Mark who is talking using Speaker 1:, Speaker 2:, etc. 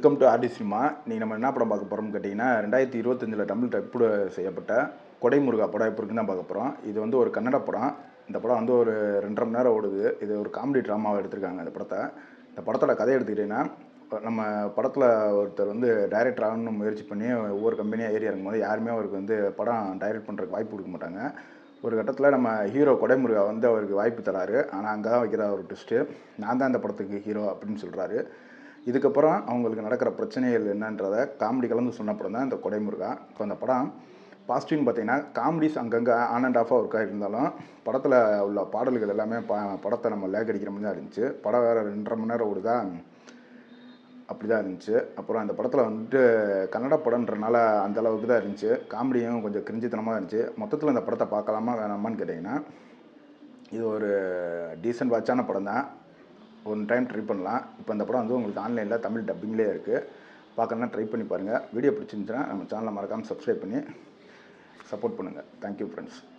Speaker 1: Welcome to RT cinema. இன்றைக்கி நம்ம என்ன படம் பார்க்க போகிறோம்னு கேட்டிங்கன்னா 2025 தமிழ் டப்பு செய்யப்பட்ட கொடை முருகா படம் எப்படி இருக்குன்னு தான் பார்க்க போகிறோம். இது வந்து ஒரு கன்னட படம். இந்த படம் வந்து ஒரு 2.5 மணி நேரம் ஓடுது. இது ஒரு காமெடி ட்ராமாவை எடுத்திருக்காங்க இந்த படத்தை. இந்த படத்தோட கதை எடுத்துக்கிட்டிங்கன்னா, நம்ம படத்தில் ஒருத்தர் வந்து டைரக்டர் ஆகணும்னு முயற்சி பண்ணி ஒவ்வொரு கம்பெனியாக ஏறி இறங்கும்போது யாருமே அவருக்கு வந்து படம் டைரக்ட் பண்ணுறதுக்கு வாய்ப்பு கொடுக்க மாட்டாங்க. ஒரு கட்டத்தில் நம்ம ஹீரோ கொடைமுருகா வந்து அவருக்கு வாய்ப்பு தராரு. ஆனால் அங்கே தான் வைக்கிற ஒரு ட்விஸ்ட்டு, நான் தான் இந்த படத்துக்கு ஹீரோ அப்படின்னு சொல்கிறாரு. இதுக்கப்புறம் அவங்களுக்கு நடக்கிற பிரச்சனைகள் என்னன்றதை காமெடி கலந்து சொன்ன படம் தான் இந்த கொடைமுருகா. இப்போ அந்த படம் பாசிட்டிவ்னு பார்த்தீங்கன்னா, காமெடிஸ் அங்கங்கே ஆன் அண்ட் ஆஃபாக ஒர்க் ஆகியிருந்தாலும் படத்தில் உள்ள பாடல்கள் எல்லாமே படத்தை நம்ம லேக் அடிக்கிற மாதிரி தான் இருந்துச்சு. படம் வேறு 2.5 மணி நேரம் ஓடுதா, அப்படி தான் இருந்துச்சு. அப்புறம் அந்த படத்தில் வந்துட்டு கன்னட படம்ன்றனால அந்தளவுக்கு தான் இருந்துச்சு. காமெடியும் கொஞ்சம் கிரிஞ்சித்தனமாக இருந்துச்சு. மொத்தத்தில் இந்த படத்தை பார்க்கலாமா வேணாமான்னு கேட்டிங்கன்னா, இது ஒரு டீசென்ட் வாட்சான படம் தான். ஒன் டைம் ட்ரை பண்ணலாம். இப்போ இந்த படம் வந்து உங்களுக்கு ஆன்லைனில் தமிழ் டப்பிங்லேயே இருக்குது. பார்க்கணுன்னா ட்ரை பண்ணி பாருங்கள். வீடியோ பிடிச்சிருந்துச்சுன்னா நம்ம சேனலை மறக்காமல் சப்ஸ்கிரைப் பண்ணி சப்போர்ட் பண்ணுங்கள். Thank you friends.